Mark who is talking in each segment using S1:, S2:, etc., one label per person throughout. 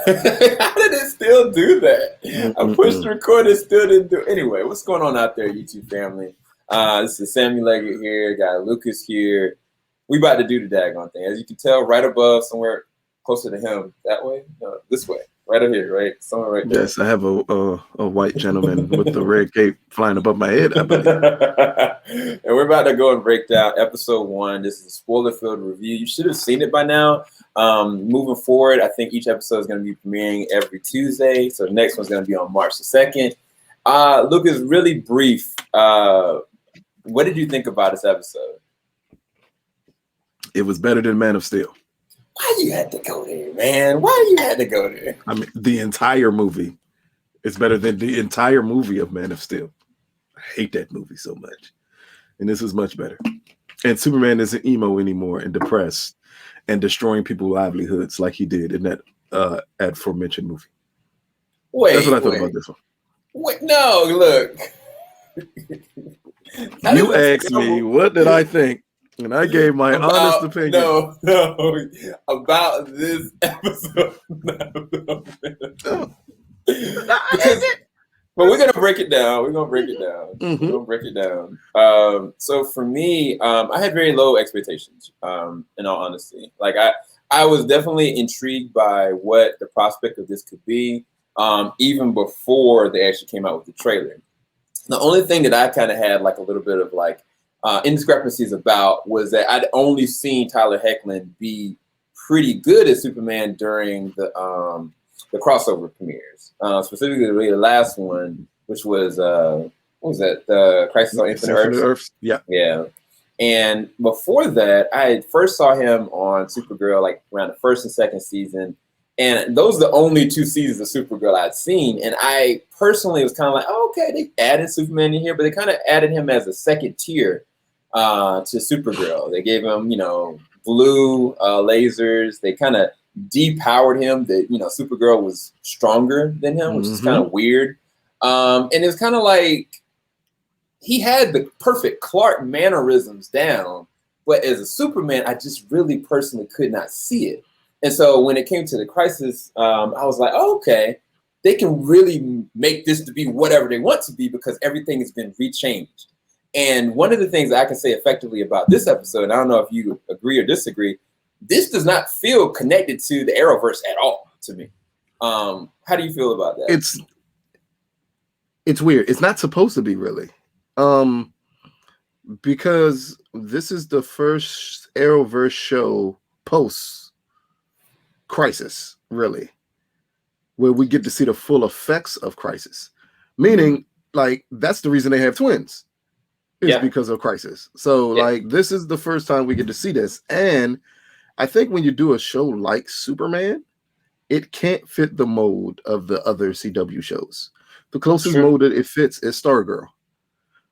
S1: How did it still do that? I pushed record, it still didn't do. Anyway, what's going on out there, YouTube family? This is Sammy Leggett here. Got Lucas here. We about to do the daggone thing. As you can tell, right above, somewhere closer to him. That way? No, this way. Right up here, right? Somewhere right there.
S2: Yes, I have a white gentleman with the red cape flying above my head, I believe.
S1: And we're about to go and break down episode 1. This is a spoiler-filled review. You should have seen it by now. Moving forward, I think each episode is going to be premiering every Tuesday. So the next one's going to be on March the 2nd. Lucas, really brief. What did you think about this episode?
S2: It was better than Man of Steel.
S1: Why you had to go there, man? Why you had to go there?
S2: I mean, the entire movie is better than the entire movie of Man of Steel. I hate that movie so much. And this is much better. And Superman isn't emo anymore and depressed and destroying people's livelihoods like he did in that aforementioned movie. That's what I thought about this one.
S1: Wait, no, look.
S2: You asked me, what did I think? And I gave my honest opinion.
S1: No, about this episode. But we're gonna break it down. We're gonna break it down. So for me, I had very low expectations. In all honesty, like I was definitely intrigued by what the prospect of this could be, even before they actually came out with the trailer. The only thing that I kind of had like a little bit of like indiscrepancies about was that I'd only seen Tyler Hoechlin be pretty good as Superman during the crossover premieres, specifically the last one, which was what was that? The Crisis on Infinite Earths. Yeah. And before that, I first saw him on Supergirl like around the first and second season. And those are the only 2 seasons of Supergirl I'd seen. And I personally was kind of like, oh, okay, they added Superman in here, but they kind of added him as a second tier to Supergirl. They gave him, blue lasers. They kind of depowered him that, Supergirl was stronger than him, which is kind of weird. And it was kind of like he had the perfect Clark mannerisms down. But as a Superman, I just really personally could not see it. And so when it came to the Crisis, I was like, oh, okay, they can really make this to be whatever they want to be because everything has been rechanged. And one of the things I can say effectively about this episode, and I don't know if you agree or disagree, this does not feel connected to the Arrowverse at all to me. How do you feel about that?
S2: It's weird. It's not supposed to be really. Because this is the first Arrowverse show post Crisis, really, where we get to see the full effects of Crisis. Meaning, like, that's the reason they have twins. Is because of Crisis. So, like, this is the first time we get to see this. And I think when you do a show like Superman, it can't fit the mold of the other CW shows. The closest mold that it fits is Stargirl,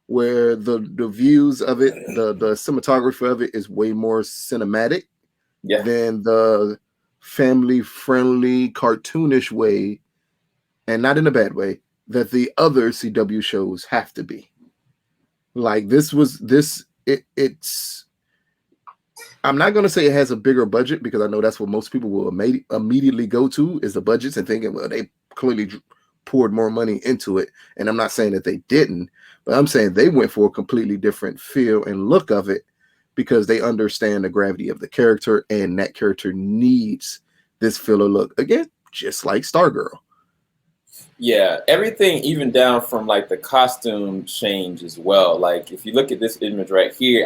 S2: where the views of it, the cinematography of it is way more cinematic than the family-friendly, cartoonish way, and not in a bad way, that the other CW shows have to be. Like it's I'm not going to say it has a bigger budget because I know that's what most people will immediately go to is the budgets and thinking, well, they clearly poured more money into it. And I'm not saying that they didn't, but I'm saying they went for a completely different feel and look of it because they understand the gravity of the character and that character needs this filler look. Again, just like Stargirl.
S1: Yeah, everything even down from like the costume change as well. Like if you look at this image right here,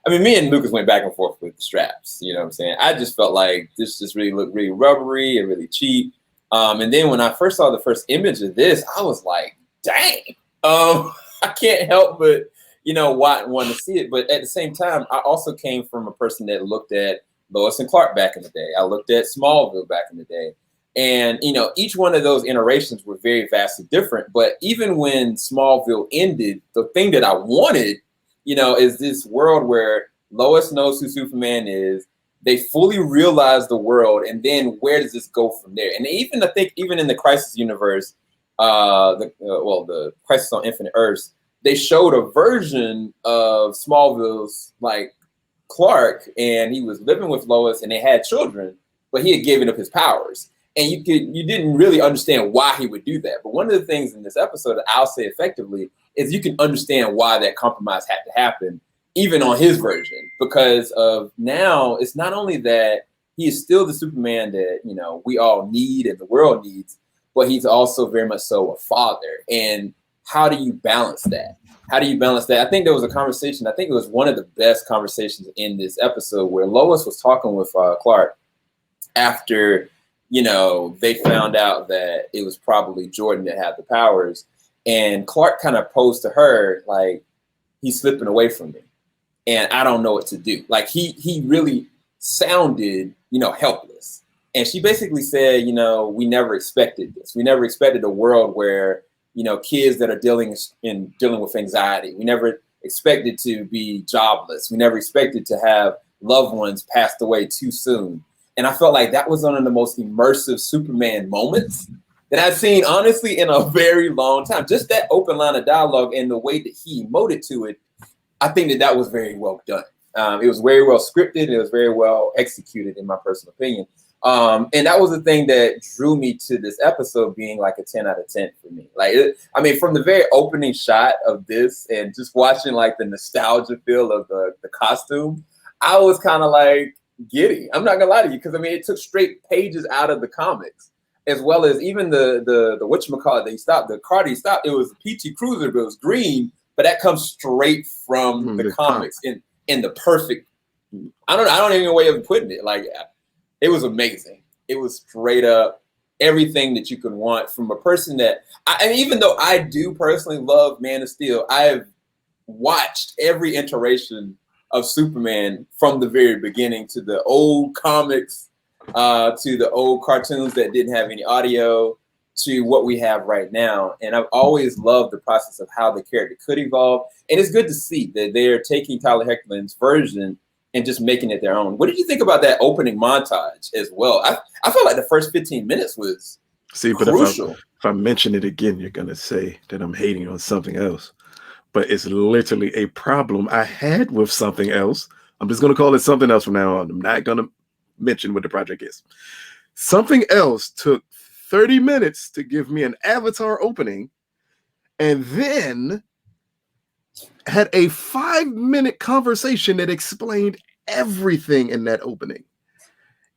S1: me and Lucas went back and forth with the straps. You know what I'm saying? I just felt like this just really looked really rubbery and really cheap. And then when I first saw the first image of this, I was like, dang. I can't help but, want to see it. But at the same time, I also came from a person that looked at Lois and Clark back in the day. I looked at Smallville back in the day. And, each one of those iterations were very vastly different. But even when Smallville ended, the thing that I wanted, is this world where Lois knows who Superman is. They fully realize the world. And then where does this go from there? And even I think even in the Crisis universe, the Crisis on Infinite Earths, they showed a version of Smallville's like Clark, and he was living with Lois and they had children, but he had given up his powers. and you didn't really understand why he would do that. But one of the things in this episode that I'll say effectively is you can understand why that compromise had to happen, even on his version, because of now it's not only that he is still the Superman that, you know, we all need and the world needs, but he's also very much so a father. And how do you balance that? How do you balance that? I think there was a conversation, I think it was one of the best conversations in this episode where Lois was talking with Clark after, you know, they found out that it was probably Jordan that had the powers. And Clark kind of posed to her, like, he's slipping away from me and I don't know what to do. Like he really sounded, you know, helpless. And she basically said, you know, we never expected this. We never expected a world where, you know, kids that are dealing with anxiety. We never expected to be jobless. We never expected to have loved ones passed away too soon. And I felt like that was one of the most immersive Superman moments that I've seen, honestly, in a very long time. Just that open line of dialogue and the way that he emoted to it, I think that was very well done. It was very well scripted. It was very well executed, in my personal opinion. And that was the thing that drew me to this episode being like a 10 out of 10 for me. Like, I mean, from the very opening shot of this and just watching like the nostalgia feel of the costume, I was kind of like giddy. I'm not gonna lie to you, because I mean, it took straight pages out of the comics, as well as even the whatchamacallit that he stopped, the car that he stopped, it was a PT Cruiser, but it was green, but that comes straight from the comics in the perfect, I don't even know a way of putting it. Like, it was amazing. It was straight up everything that you could want from a person that, and even though I do personally love Man of Steel, I have watched every iteration of Superman from the very beginning, to the old comics, to the old cartoons that didn't have any audio, to what we have right now. And I've always loved the process of how the character could evolve. And it's good to see that they're taking Tyler Hoechlin's version and just making it their own. What did you think about that opening montage as well? I felt like the first 15 minutes was crucial.
S2: But if I mention it again, you're going to say that I'm hating on something else. But it's literally a problem I had with something else. I'm just going to call it something else from now on. I'm not going to mention what the project is. Something else took 30 minutes to give me an Avatar opening, and then had a 5-minute conversation that explained everything in that opening.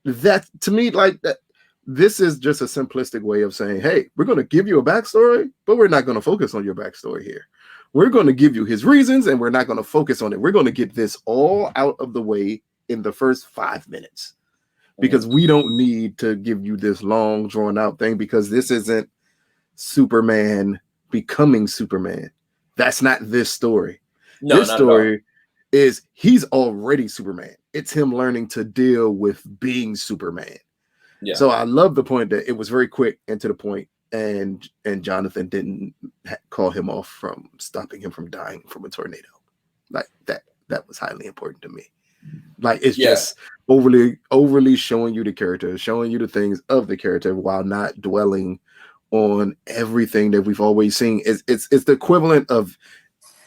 S2: That, to me, like, that, this is just a simplistic way of saying, hey, we're going to give you a backstory, but we're not going to focus on your backstory here. We're going to give you his reasons, and we're not going to focus on it. We're going to get this all out of the way in the first 5 minutes, because we don't need to give you this long, drawn-out thing, because this isn't Superman becoming Superman. That's not this story.
S1: No,
S2: this story is he's already Superman. It's him learning to deal with being Superman. Yeah. So I love the point that it was very quick and to the point, and Jonathan didn't call him off from stopping him from dying from a tornado. Like that was highly important to me. Like, it's just overly showing you the character, showing you the things of the character, while not dwelling on everything that we've always seen. It's the equivalent of,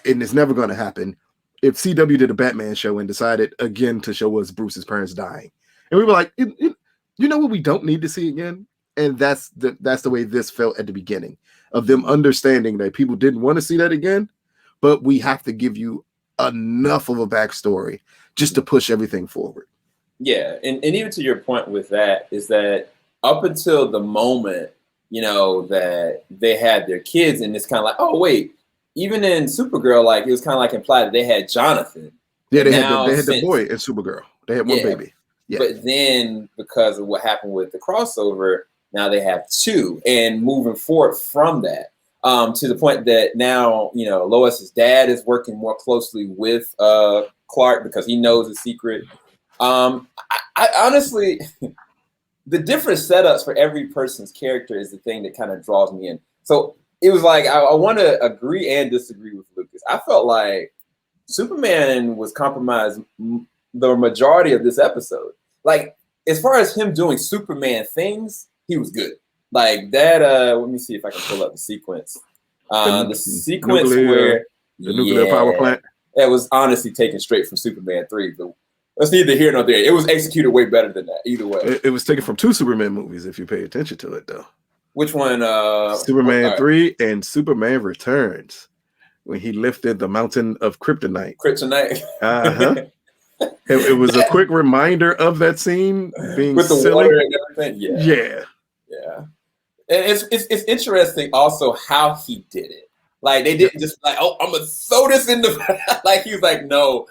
S2: and it's never going to happen, if CW did a Batman show and decided again to show us Bruce's parents dying, and we were like, you know what we don't need to see again? And that's the way this felt at the beginning, of them understanding that people didn't want to see that again, but we have to give you enough of a backstory just to push everything forward.
S1: Yeah, and even to your point with that, is that up until the moment, you know, that they had their kids, and it's kind of like, oh wait, even in Supergirl, like, it was kind of like implied that they had Jonathan.
S2: Yeah, they had the boy in Supergirl. They had one baby. Yeah.
S1: But then, because of what happened with the crossover, now they have two, and moving forward from that, to the point that now, you know, Lois's dad is working more closely with Clark because he knows the secret. I honestly, the different setups for every person's character is the thing that kind of draws me in. So it was like, I want to agree and disagree with Lucas. I felt like Superman was compromised the majority of this episode. Like, as far as him doing Superman things, he was good. Like that, let me see if I can pull up the sequence. The sequence where
S2: the nuclear power plant.
S1: It was honestly taken straight from Superman 3. That's neither here nor there. It was executed way better than that. Either way,
S2: it was taken from 2 Superman movies. If you pay attention to it, though.
S1: Which one?
S2: Superman 3 and Superman Returns, when he lifted the mountain of Kryptonite.
S1: Kryptonite.
S2: It was a quick reminder of that scene being
S1: with the
S2: silly.
S1: water and everything. Yeah. And it's interesting also how he did it. Like they didn't just like, oh, I'm gonna throw this in the like he was like, no,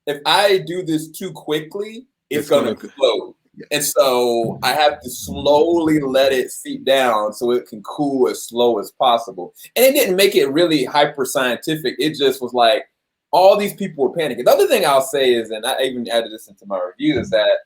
S1: if I do this too quickly, it's gonna explode. Yeah. And so I have to slowly let it seep down so it can cool as slow as possible. And it didn't make it really hyper scientific. It just was like all these people were panicking. The other thing I'll say is, and I even added this into my review, is that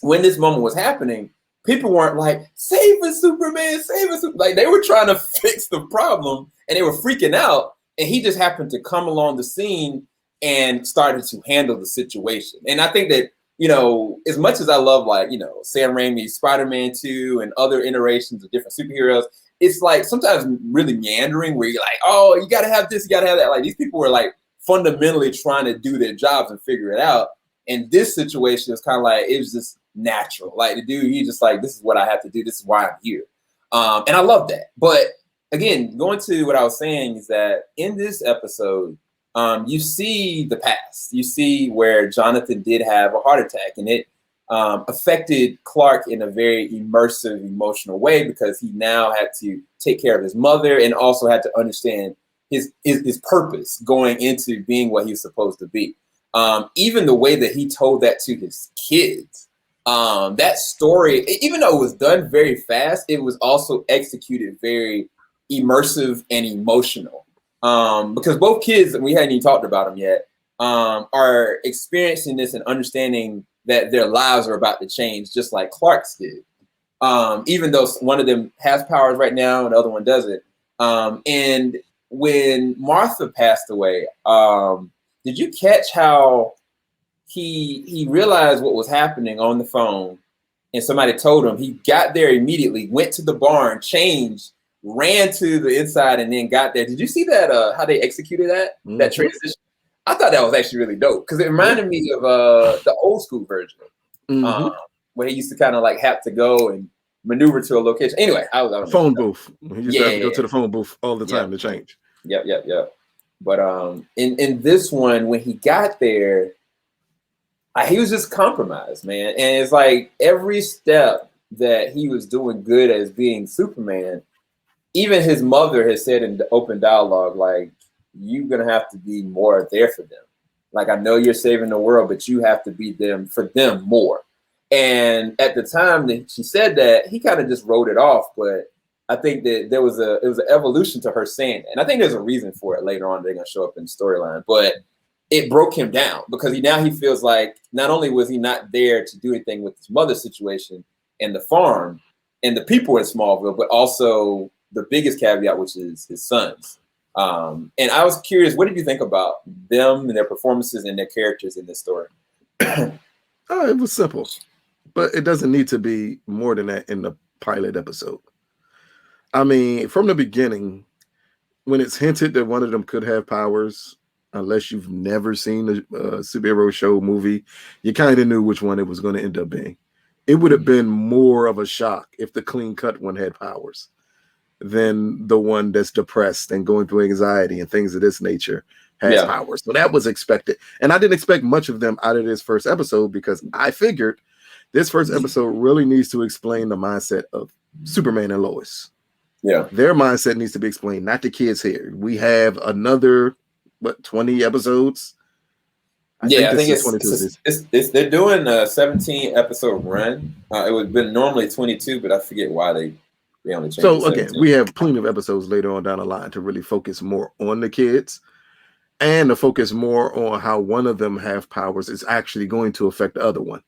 S1: when this moment was happening, people weren't like, save us, Superman, save us. Like they were trying to fix the problem and they were freaking out. And he just happened to come along the scene and started to handle the situation. And I think that, you know, as much as I love, like, you know, Sam Raimi's Spider-Man 2 and other iterations of different superheroes, it's like sometimes really meandering where you're like, oh, you got to have this, you got to have that. Like these people were like fundamentally trying to do their jobs and figure it out. And this situation is kind of like, it was just natural. Like the dude, he just like, this is what I have to do. This is why I'm here. And I love that. But again, going to what I was saying is that in this episode, you see the past. You see where Jonathan did have a heart attack, and it affected Clark in a very immersive, emotional way because he now had to take care of his mother and also had to understand his purpose going into being what he was supposed to be. Even the way that he told that to his kids, that story, even though it was done very fast, it was also executed very immersive and emotional. Because both kids, and we hadn't even talked about them yet, are experiencing this and understanding that their lives are about to change, just like Clark's did. Even though one of them has powers right now and the other one doesn't. And when Martha passed away, did you catch how he realized what was happening on the phone and somebody told him? He got there immediately, went to the barn, changed, ran to the inside, and then got there. Did you see that, how they executed that, that transition? I thought that was actually really dope because it reminded me of the old school version where he used to kind of like have to go and maneuver to a location. Anyway, I was
S2: phone booth. He used to have to go to the phone booth all the time to change.
S1: Yep. But in this one, when he got there, he was just compromised, man. And it's like every step that he was doing good as being Superman, even his mother has said in the open dialogue, like, you're going to have to be more there for them. Like, I know you're saving the world, but you have to be them for them more. And at the time that she said that, he kind of just wrote it off. But I think that it was an evolution to her saying that. And I think there's a reason for it later on. They're going to show up in the storyline. But it broke him down because he feels like not only was he not there to do anything with his mother's situation and the farm and the people in Smallville, but also the biggest caveat, which is his sons. And I was curious, what did you think about them and their performances and their characters in this story?
S2: It was simple, but it doesn't need to be more than that in the pilot episode. I mean, from the beginning, when it's hinted that one of them could have powers, unless you've never seen a superhero show movie, you kind of knew which one it was going to end up being. It would have been more of a shock if the clean-cut one had powers than the one that's depressed and going through anxiety and things of this nature has powers. So that was expected. And I didn't expect much of them out of this first episode because I figured this first episode really needs to explain the mindset of Superman and Lois.
S1: Yeah.
S2: Their mindset needs to be explained, not the kids here. We have another, 20 episodes?
S1: I think it's they're doing a 17 episode run. It would have been normally 22, but I forget why they only changed.
S2: So again, we have plenty of episodes later on down the line to really focus more on the kids and to focus more on how one of them have powers is actually going to affect the other one,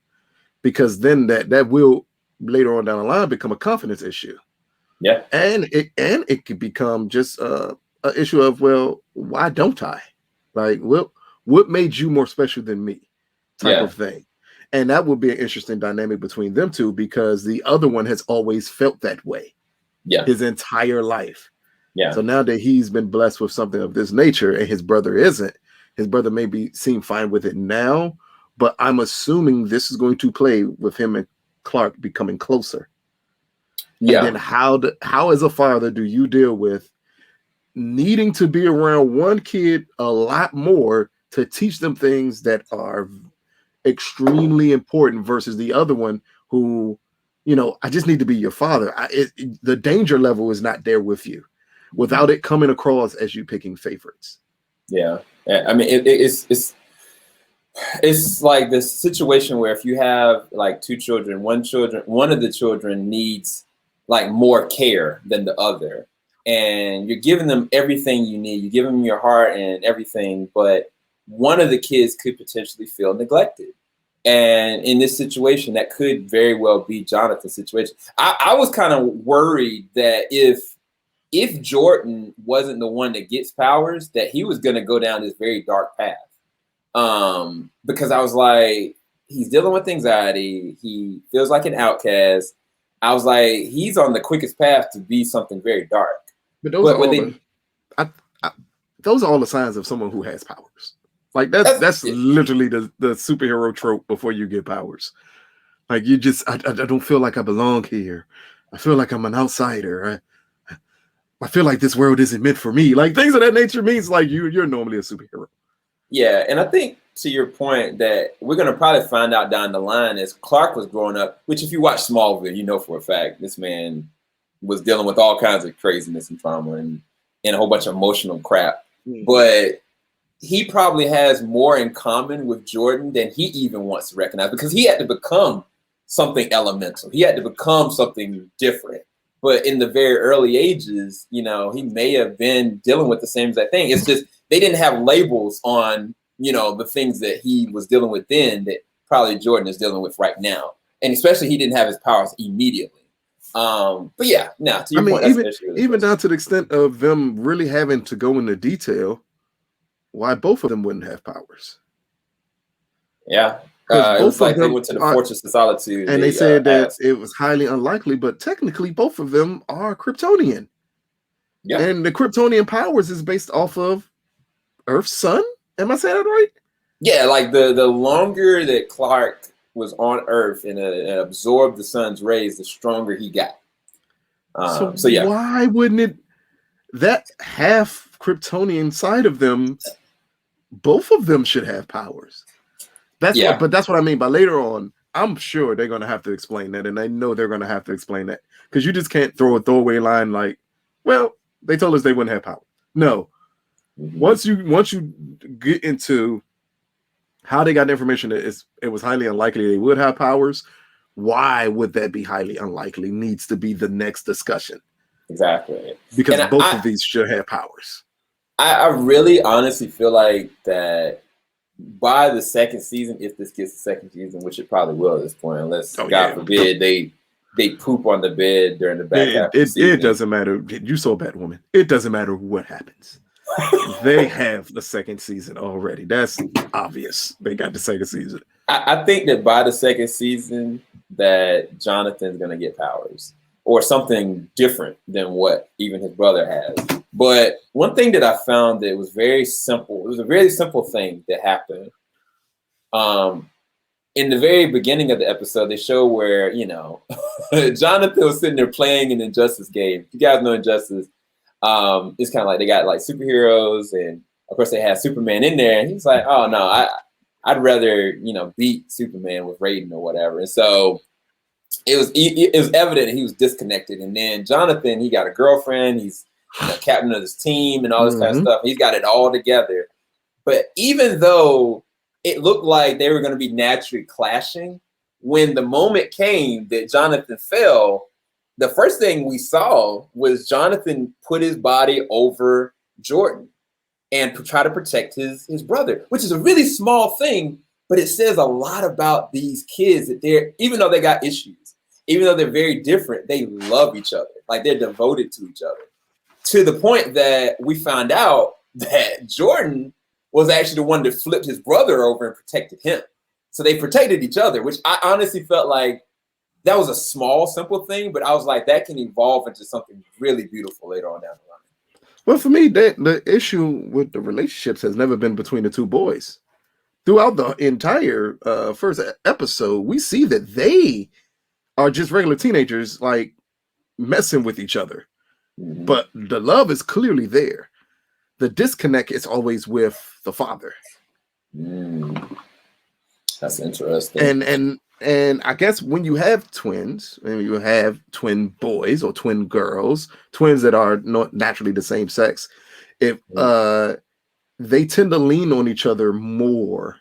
S2: because then that will later on down the line become a confidence issue.
S1: Yeah,
S2: and it could become just an issue of, well, why don't I? Like, what made you more special than me? Type of thing. And that would be an interesting dynamic between them two because the other one has always felt that way.
S1: Yeah,
S2: his entire life.
S1: Yeah.
S2: So now that he's been blessed with something of this nature and his brother isn't, his brother maybe seem fine with it now, but I'm assuming this is going to play with him and Clark becoming closer.
S1: Yeah.
S2: And then how as a father do you deal with needing to be around one kid a lot more to teach them things that are extremely important versus the other one who, I just need to be your father. The danger level is not there with you without it coming across as you picking favorites.
S1: Yeah. I mean, it's like this situation where if you have like two children, one of the children needs like more care than the other, and you're giving them everything you need. You give them your heart and everything, but one of the kids could potentially feel neglected. And in this situation, that could very well be Jonathan's situation. I was kind of worried that if Jordan wasn't the one that gets powers, that he was going to go down this very dark path. Because I was like, he's dealing with anxiety. He feels like an outcast. I was like, he's on the quickest path to be something very dark.
S2: But those are all the signs of someone who has powers. Like that's literally the superhero trope before you get powers. Like you just, I don't feel like I belong here. I feel like I'm an outsider. I feel like this world isn't meant for me. Like things of that nature means like you're normally a superhero.
S1: Yeah, and I think to your point that we're going to probably find out down the line as Clark was growing up, which if you watch Smallville, you know for a fact this man was dealing with all kinds of craziness and trauma and a whole bunch of emotional crap. Mm-hmm. But he probably has more in common with Jordan than he even wants to recognize because he had to become something elemental. He had to become something different. But in the very early ages, he may have been dealing with the same exact thing. It's just they didn't have labels on, the things that he was dealing with then that probably Jordan is dealing with right now. And especially he didn't have his powers immediately. But yeah, now to your point,
S2: even down to the extent of them really having to go into detail, why both of them wouldn't have powers.
S1: Yeah. It was like they went to the Fortress of Solitude.
S2: And they said that it was highly unlikely, but technically both of them are Kryptonian. Yeah. And the Kryptonian powers is based off of Earth's sun. Am I saying that right?
S1: Yeah, like the longer that Clark was on Earth and absorbed the sun's rays, the stronger he got. So yeah.
S2: Why wouldn't that half Kryptonian side of them, both of them should have powers? That's what I mean by later on. I'm sure they're going to have to explain that, and I know they're going to have to explain that because you just can't throw a throwaway line like, "Well, they told us they wouldn't have power." No, once you get into how they got the information that it was highly unlikely they would have powers. Why would that be highly unlikely? Needs to be the next discussion.
S1: Exactly,
S2: because both of these should have powers.
S1: I really honestly feel like that. By the second season, if this gets the second season, which it probably will at this point, unless God forbid they poop on the bed during the back half of the season.
S2: It doesn't matter. You saw Batwoman. It doesn't matter what happens. They have the second season already. That's obvious. They got the second season.
S1: I think that by the second season that Jonathan's going to get powers or something different than what even his brother has. But one thing that I found that was very simple, it was a very simple thing that happened. In the very beginning of the episode, they show where, Jonathan was sitting there playing an Injustice game. You guys know Injustice. It's kind of like they got like superheroes, and of course they had Superman in there, and he's like, "Oh no, I'd rather beat Superman with Raiden or whatever." And so it was evident that he was disconnected. And then Jonathan, he got a girlfriend. He's captain of his team and all this kind of stuff. He's got it all together. But even though it looked like they were going to be naturally clashing, when the moment came that Jonathan fell, the first thing we saw was Jonathan put his body over Jordan and try to protect his brother, which is a really small thing, but it says a lot about these kids that even though they got issues, even though they're very different, they love each other. Like they're devoted to each other. To the point that we found out that Jordan was actually the one that flipped his brother over and protected him. So they protected each other, which I honestly felt like that was a small, simple thing, but I was like, that can evolve into something really beautiful later on down the line.
S2: Well, for me, the issue with the relationships has never been between the two boys. throughout the entire first episode, we see that they are just regular teenagers, like messing with each other.
S1: Mhm.
S2: But the love is clearly there. The disconnect is always with the father.
S1: That's interesting.
S2: And I guess when you have twins, and you have twin boys or twin girls, twins that are not naturally the same sex, if they tend to lean on each other more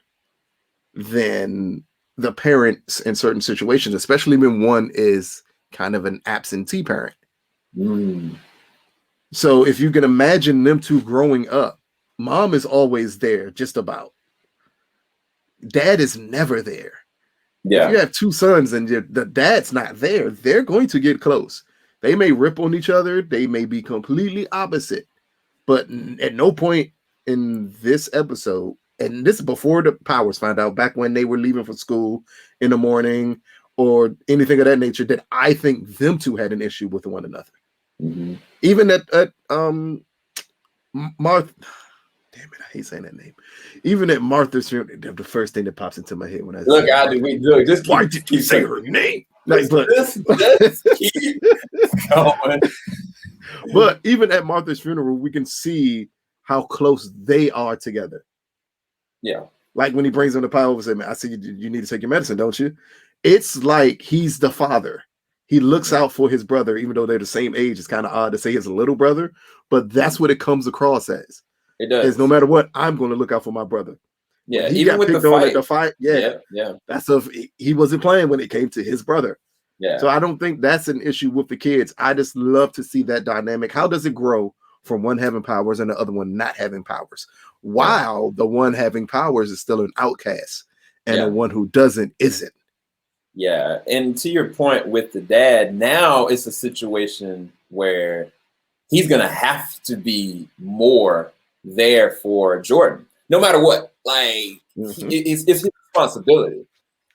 S2: than the parents in certain situations, especially when one is kind of an absentee parent. So if you can imagine them two growing up, mom is always there, just about. Dad is never there.
S1: Yeah.
S2: If you have two sons and the dad's not there, they're going to get close. They may rip on each other. They may be completely opposite. But at no point in this episode, and this is before the Powers found out, back when they were leaving for school in the morning or anything of that nature, that I think them two had an issue with one another. Even at Martha, damn it, I hate saying that name. Even at Martha's funeral, the first thing that pops into my head when I
S1: look, just keep,
S2: why did you say her name? Like, but
S1: just keep going.
S2: But even at Martha's funeral, we can see how close they are together.
S1: Yeah.
S2: Like when he brings him the pie over and says, man, I see you need to take your medicine, don't you? It's like he's the father. He looks out for his brother, even though they're the same age. It's kind of odd to say his little brother, but that's what it comes across as.
S1: It does.
S2: Is no matter what, I'm going to look out for my brother.
S1: Yeah,
S2: he
S1: even
S2: got
S1: with
S2: picked
S1: the
S2: on
S1: fight.
S2: at the fight. Yeah. That's he wasn't playing when it came to his brother.
S1: Yeah.
S2: So I don't think that's an issue with the kids. I just love to see that dynamic. How does it grow from one having powers and the other one not having powers? While the one having powers is still an outcast and the one who doesn't isn't.
S1: Yeah. And to your point with the dad, now it's a situation where he's going to have to be more there for Jordan, no matter what. Like, it's his responsibility.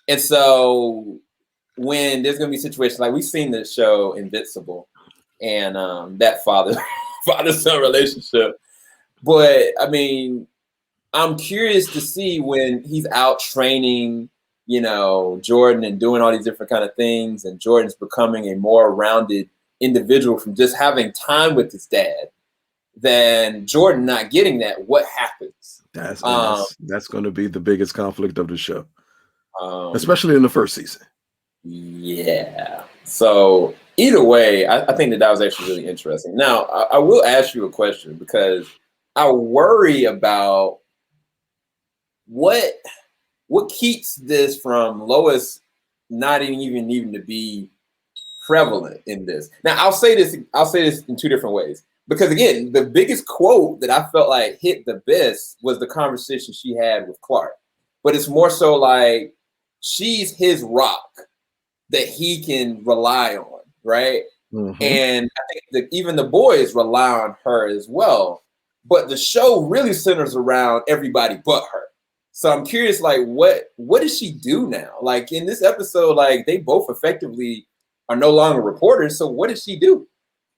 S1: And so when there's going to be situations like we've seen the show Invincible and that father-son relationship. But, I mean, I'm curious to see when he's out training, Jordan and doing all these different kind of things, and Jordan's becoming a more rounded individual from just having time with his dad, than Jordan not getting that. What happens?
S2: That's going to be the biggest conflict of the show, especially in the first season.
S1: Yeah. So either way, I think that was actually really interesting. Now, I will ask you a question because I worry about what keeps this from Lois not even needing to be prevalent in this. Now, I'll say this in two different ways. Because again, the biggest quote that I felt like hit the best was the conversation she had with Clark. But it's more so like she's his rock that he can rely on, right? And I think that even the boys rely on her as well. But the show really centers around everybody but her. So I'm curious, like, what does she do now? Like in this episode, like they both effectively are no longer reporters. So what does she do?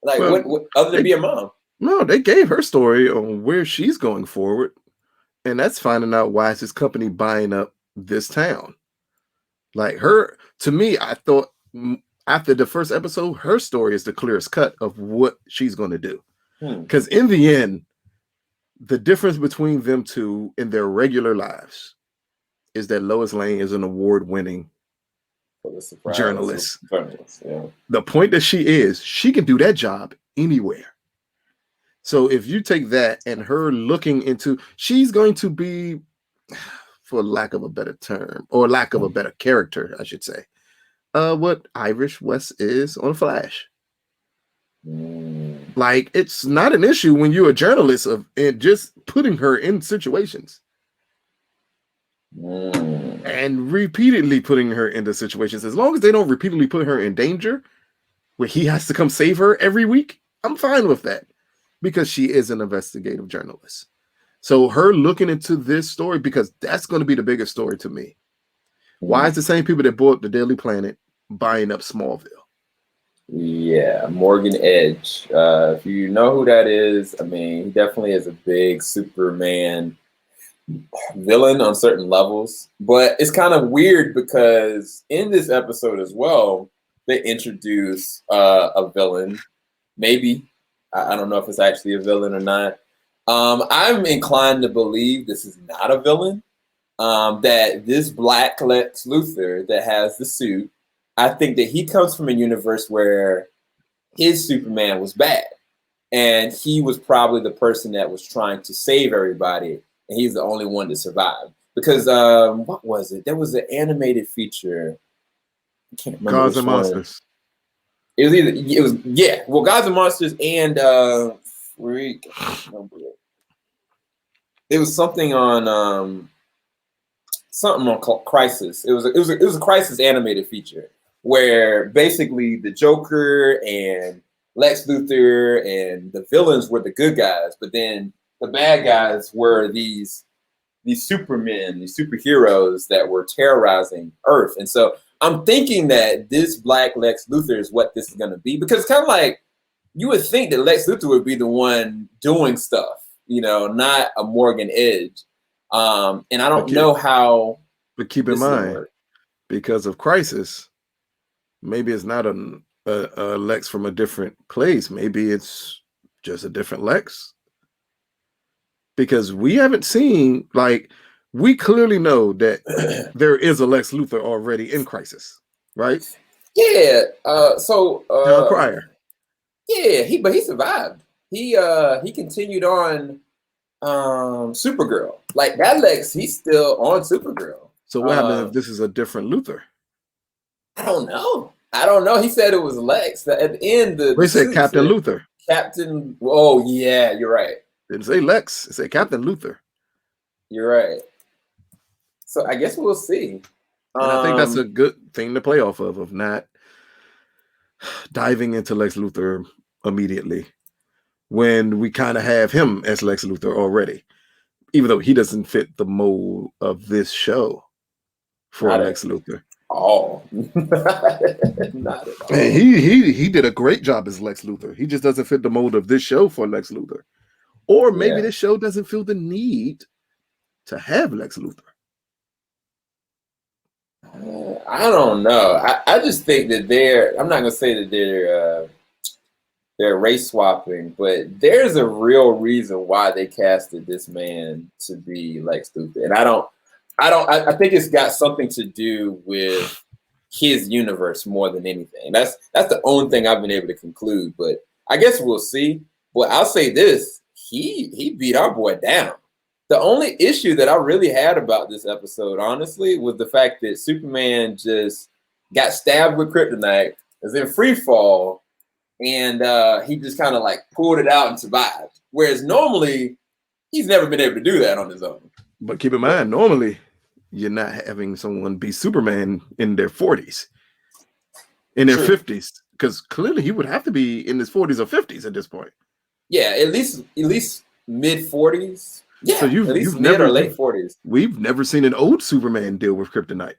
S1: Like, what other than be a mom?
S2: No, they gave her story on where she's going forward. And that's finding out why is his company buying up this town. Like to me, I thought after the first episode, her story is the clearest cut of what she's going to do. Because in the end, the difference between them two in their regular lives is that Lois Lane is an award-winning journalist.
S1: Yeah.
S2: The point that she can do that job anywhere. So if you take that and her looking into, she's going to be, for lack of a better term or lack of a better character, I should say, what Irish West is on Flash. Like, it's not an issue when you're a journalist and just putting her in situations. And repeatedly putting her into situations. As long as they don't repeatedly put her in danger where he has to come save her every week, I'm fine with that because she is an investigative journalist. So her looking into this story, because that's going to be the biggest story to me. Why is the same people that bought the Daily Planet buying up Smallville?
S1: Yeah, Morgan Edge. If you know who that is, I mean, he definitely is a big Superman villain on certain levels, but it's kind of weird because in this episode as well, they introduce a villain. Maybe I don't know if it's actually a villain or not. I'm inclined to believe this is not a villain. That this Black Lex Luthor that has the suit, I think that he comes from a universe where his Superman was bad, and he was probably the person that was trying to save everybody, and he's the only one to survive. Because what was it? There was an animated feature. I can't remember.
S2: Gods and Monsters.
S1: It was well, Gods and Monsters and freak. It was something on Crisis. It was a Crisis animated feature where basically the Joker and Lex Luthor and the villains were the good guys, but then the bad guys were these supermen, these superheroes that were terrorizing Earth. And so I'm thinking that this Black Lex Luthor is what this is going to be, because it's kind of like you would think that Lex Luthor would be the one doing stuff, not a Morgan Edge. And I don't know how.
S2: But keep in mind, because of Crisis, maybe it's not a Lex from a different place. Maybe it's just a different Lex. Because we haven't seen, we clearly know that there is a Lex Luthor already in Crisis, right?
S1: Yeah.
S2: John Cryer.
S1: Yeah, but he survived. He continued on Supergirl. Like that Lex, he's still on Supergirl.
S2: So what happens if this is a different Luthor?
S1: I don't know. He said it was Lex. At the end,
S2: they said Captain Luthor.
S1: Captain. Oh yeah, you're right.
S2: Didn't say Lex. It said Captain Luthor.
S1: You're right. So I guess we'll see.
S2: And I think that's a good thing to play off of not diving into Lex Luthor immediately when we kind of have him as Lex Luthor already, even though he doesn't fit the mold of this show for Lex Luthor.
S1: Oh, not at all.
S2: And he did a great job as Lex Luthor. He just doesn't fit the mold of this show for Lex Luthor. Or maybe this show doesn't feel the need to have Lex Luthor.
S1: I don't know. I just think that I'm not going to say that they're race swapping, but there's a real reason why they casted this man to be Lex Luthor. And I think it's got something to do with his universe more than anything. That's the only thing I've been able to conclude, but I guess we'll see. But I'll say this. He beat our boy down. The only issue that I really had about this episode, honestly, was the fact that Superman just got stabbed with kryptonite, was in free fall, and he just kind of pulled it out and survived. Whereas normally, he's never been able to do that on his own.
S2: But keep in mind, normally, you're not having someone be Superman in their 40s, in their 50s, because clearly he would have to be in his 40s or 50s at this point.
S1: Yeah, at least mid 40s. Yeah,
S2: so
S1: you've
S2: mid
S1: never, or late 40s.
S2: We've never seen an old Superman deal with kryptonite.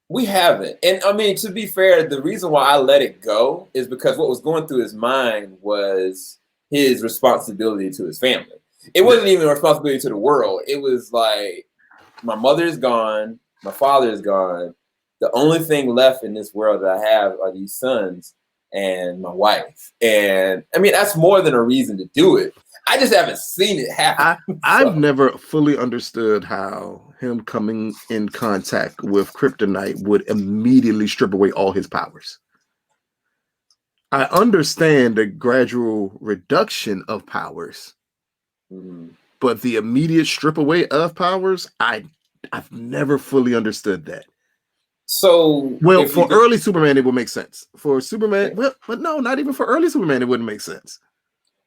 S1: We haven't. And I mean, to be fair, the reason why I let it go is because what was going through his mind was his responsibility to his family. It wasn't even a responsibility to the world. It was like, my mother is gone, my father is gone. The only thing left in this world that I have are these sons and my wife. And I mean, that's more than a reason to do it. I just haven't seen it happen.
S2: I've never fully understood how him coming in contact with kryptonite would immediately strip away all his powers. I understand the gradual reduction of powers, but the immediate strip away of powers, I've never fully understood that.
S1: So,
S2: well, for early Superman, it would make sense. For Superman, but no, not even for early Superman, it wouldn't make sense.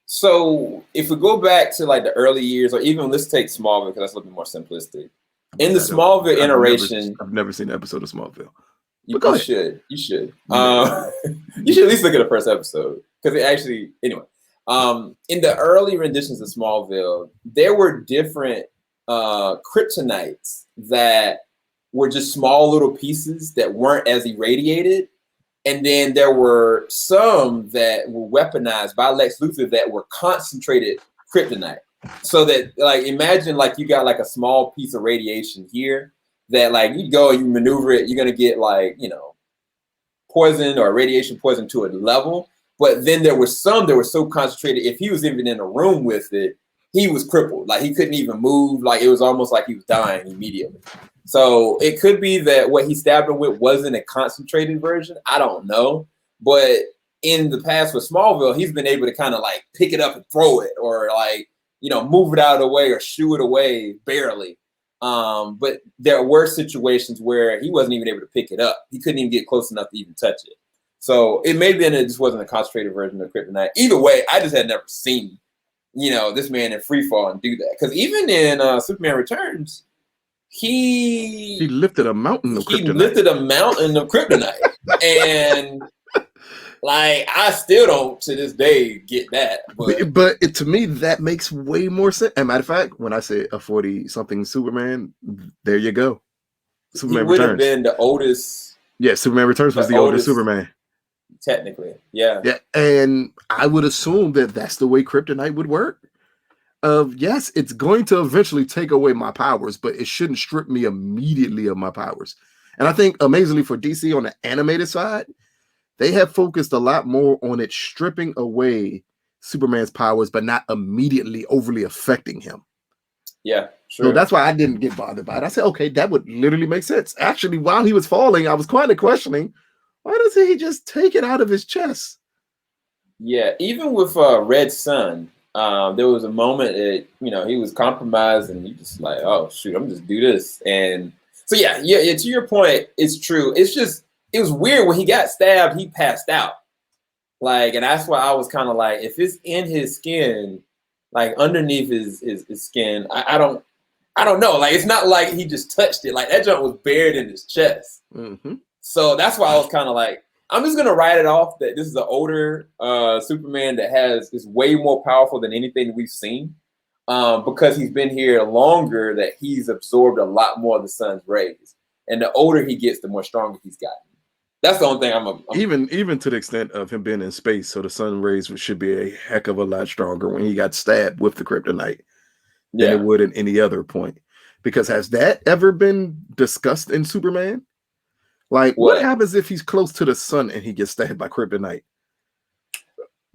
S1: So, if we go back to the early years, or even let's take Smallville because that's a little bit more simplistic. In the Smallville iteration,
S2: I've never seen an episode of Smallville.
S1: You should. You should at least look at the first episode because it actually. Anyway, in the early renditions of Smallville, there were different kryptonites that were just small little pieces that weren't as irradiated. And then there were some that were weaponized by Lex Luthor that were concentrated kryptonite. So that, like, imagine like you got like a small piece of radiation here that like you go and you maneuver it, you're gonna get like, you know, poison or radiation poison to a level. But then there were some that were so concentrated, if he was even in a room with it, he was crippled. Like he couldn't even move. Like it was almost like he was dying immediately. So it could be that what he stabbed him with wasn't a concentrated version. I don't know. But in the past with Smallville, he's been able to kind of like pick it up and throw it, or like, you know, move it out of the way or shoo it away barely. But there were situations where he wasn't even able to pick it up. He couldn't even get close enough to even touch it. So it may be that it just wasn't a concentrated version of Kryptonite. Either way, I just had never seen, you know, this man in free fall and do that. Because even in Superman Returns, he
S2: lifted a mountain of kryptonite.
S1: He lifted a mountain of kryptonite. And like, I still don't to this day get that.
S2: But to me, that makes way more sense. As a matter of fact, when I say a 40-something Superman, there you go.
S1: Superman Returns. He would have been the oldest.
S2: Yeah, Superman Returns was the oldest Superman.
S1: Technically, yeah.
S2: Yeah, and I would assume that that's the way kryptonite would work. Yes, it's going to eventually take away my powers, but it shouldn't strip me immediately of my powers. And I think, amazingly for DC on the animated side, they have focused a lot more on it stripping away Superman's powers, but not immediately overly affecting him.
S1: Yeah, sure.
S2: So that's why I didn't get bothered by it. I said, okay, that would literally make sense. Actually, while he was falling, I was kind of questioning, why doesn't he just take it out of his chest?
S1: Yeah, even with Red Sun, there was a moment that, you know, he was compromised and he just like, oh, shoot, I'm just do this. And so, yeah, to your point, it's true. It's just, it was weird when he got stabbed, he passed out. Like, and that's why I was kind of like, if it's in his skin, like underneath his skin, I don't know. Like, it's not like he just touched it. Like, that junk was buried in his chest.
S2: Mm-hmm.
S1: So that's why I was kind of like, I'm just gonna write it off that this is an older Superman that is way more powerful than anything we've seen, because he's been here longer. That he's absorbed a lot more of the sun's rays, and the older he gets, the more stronger he's gotten. That's the only thing I'm
S2: even to the extent of him being in space, so the sun rays should be a heck of a lot stronger when he got stabbed with the kryptonite than it would at any other point. Because has that ever been discussed in Superman? Like, what happens if he's close to the sun and he gets stabbed by kryptonite?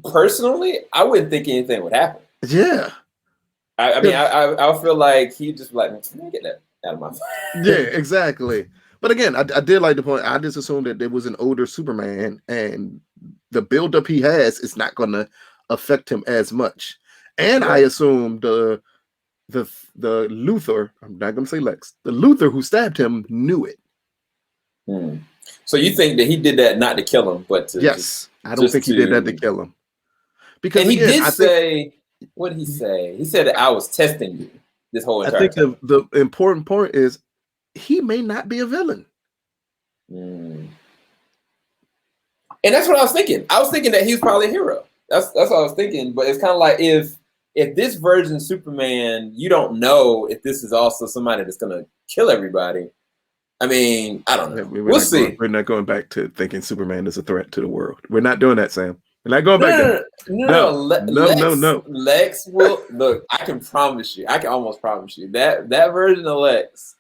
S1: Personally, I wouldn't think anything would happen.
S2: Yeah.
S1: I mean, I feel like he just like, let me get that out of my mind.
S2: Yeah, exactly. But again, I did like the point. I just assumed that there was an older Superman, and the buildup he has is not going to affect him as much. And I assumed the Luthor, I'm not going to say Lex, the Luthor who stabbed him knew it.
S1: So you think that he did that not to kill him, but to
S2: I don't think he did that to kill him. Because
S1: and he did say, what did he say? He said that I was testing you this whole entire time.
S2: The important point is he may not be a villain.
S1: And that's what I was thinking. I was thinking that he's probably a hero. That's what I was thinking. But it's kind of like if this version of Superman, you don't know if this is also somebody that's going to kill everybody. I mean, I don't know. We'll see.
S2: We're not going back to thinking Superman is a threat to the world. We're not doing that, Sam. We're not going back there. No.
S1: Lex will look. I can promise you. I can almost promise you that version of Lex,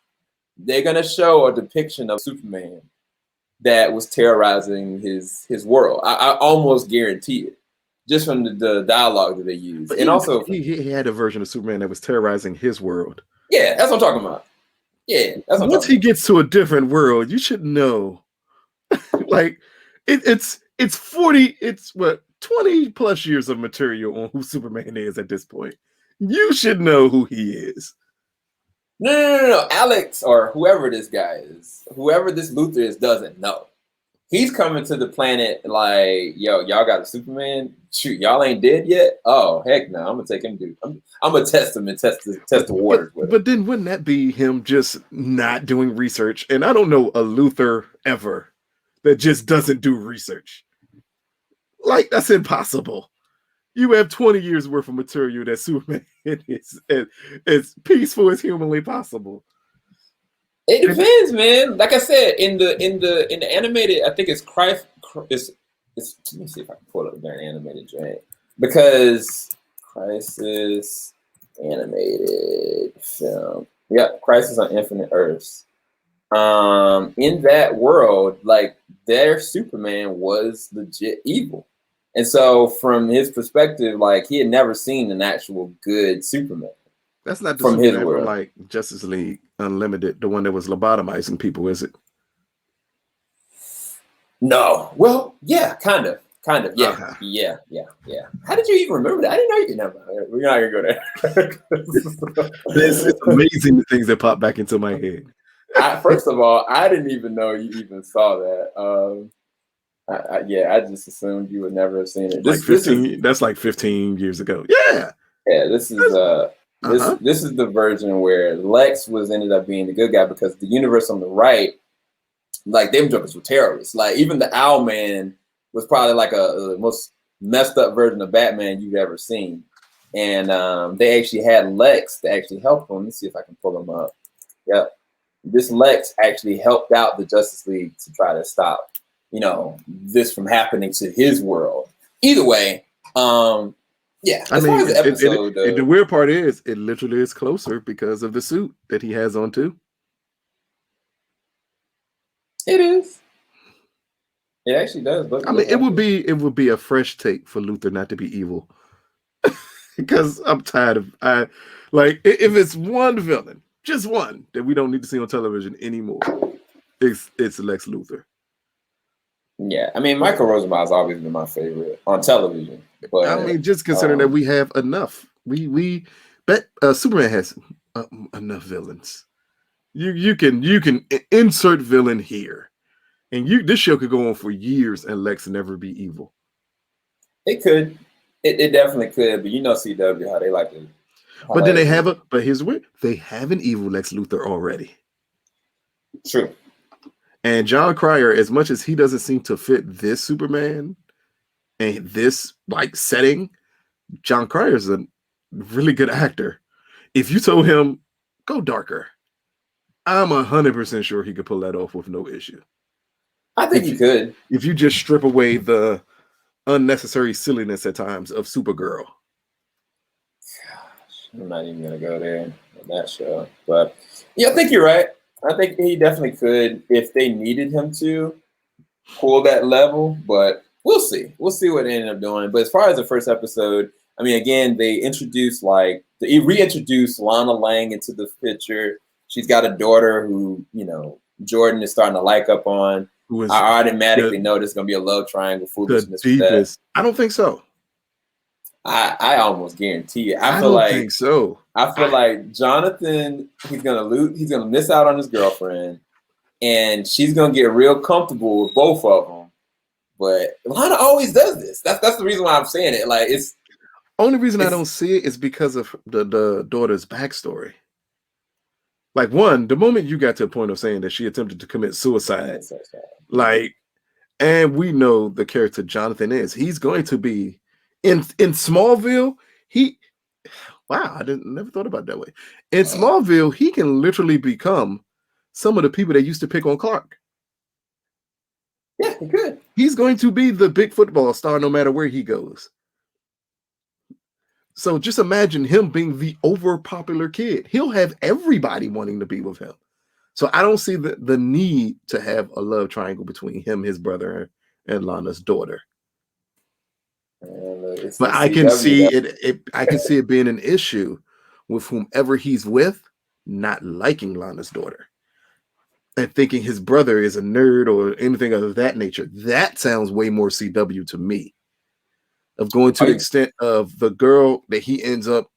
S1: they're gonna show a depiction of Superman that was terrorizing his world. I almost guarantee it, just from the dialogue that they use. And also,
S2: he had a version of Superman that was terrorizing his world.
S1: Yeah, that's what I'm talking about. Yeah, that's what
S2: once he gets to a different world, you should know. Like it's 20 plus years of material on who Superman is at this point. You should know who he is.
S1: No. Alex, or whoever this guy is, whoever this Luthor is, doesn't know. He's coming to the planet like, yo, y'all got a Superman? Shoot, y'all ain't dead yet? Oh, heck no, I'm gonna take him, dude. I'm gonna test him and test the waters with him.
S2: But then wouldn't that be him just not doing research? And I don't know a Luthor ever that just doesn't do research. Like, that's impossible. You have 20 years worth of material that Superman is as peaceful as humanly possible.
S1: It depends, man. Like I said, in the animated, I think it's let me see if I can pull up their animated joint. Because Crisis animated film. Yep, Crisis on Infinite Earths. In that world, like their Superman was legit evil. And so from his perspective, like he had never seen an actual good Superman.
S2: That's not the
S1: from his
S2: Superman
S1: world.
S2: from like Justice League Unlimited, the one that was lobotomizing people, is it?
S1: No. Well, yeah, kind of. Yeah.
S2: Uh-huh.
S1: Yeah. How did you even remember that? I didn't know you didn't have that. We're not gonna go there.
S2: It's amazing the things that pop back into my head.
S1: First of all, I didn't even know you even saw that. I just assumed you would never have seen it.
S2: That's like 15 years ago. Yeah.
S1: Yeah, this is this is the version where Lex ended up being the good guy because the universe on the right, like them jokers were terrorists. Like even the Owlman was probably like a most messed up version of Batman you've ever seen. And they actually had Lex to actually help him. Let me see if I can pull him up. Yep. This Lex actually helped out the Justice League to try to stop, this from happening to his world. Either way, yeah.
S2: I mean, the weird part is it literally is closer because of the suit that he has on too.
S1: It is. It actually does.
S2: I mean, it would be a fresh take for Luthor not to be evil, because I'm tired of if it's one villain, just one that we don't need to see on television anymore, it's Lex Luthor.
S1: Yeah, I mean, Michael Rosenbaum has always been my favorite on television. But
S2: I mean, just considering that we have enough, we bet Superman has enough villains. You can insert villain here, and this show could go on for years and Lex never be evil.
S1: It could, it definitely could, but CW how they like to.
S2: But then they have but here's what they have an evil Lex Luthor already.
S1: True.
S2: And John Cryer, as much as he doesn't seem to fit this Superman and this setting, John Cryer is a really good actor. If you told him go darker, I'm 100% sure he could pull that off with no issue.
S1: I think he could.
S2: If you just strip away the unnecessary silliness at times of Supergirl.
S1: Gosh, I'm not even gonna go there on that show. But yeah, I think you're right. I think he definitely could if they needed him to pull that level, but we'll see. We'll see what they end up doing. But as far as the first episode, I mean, again, they reintroduced Lana Lang into the picture. She's got a daughter who, Jordan is starting to like up on. I automatically know there's going to be a love triangle foolishness with that.
S2: I don't think so.
S1: I almost guarantee it.
S2: I don't think so.
S1: I feel like Jonathan, he's gonna miss out on his girlfriend, and she's gonna get real comfortable with both of them. But Lana always does this. That's the reason why I'm saying it. Like it's
S2: only reason I don't see it is because of the daughter's backstory. Like the moment you got to a point of saying that she attempted to commit suicide, and we know the character Jonathan he's going to be in Smallville. Wow, I never thought about it that way. In Smallville, he can literally become some of the people that used to pick on Clark.
S1: Yeah, he could.
S2: He's going to be the big football star no matter where he goes. So just imagine him being the overpopular kid. He'll have everybody wanting to be with him. So I don't see the need to have a love triangle between him, his brother, and Lana's daughter. But I can see it. I can see it being an issue with whomever he's with not liking Lana's daughter and thinking his brother is a nerd or anything of that nature. That sounds way more CW to me. Of going to the extent of the girl that he ends up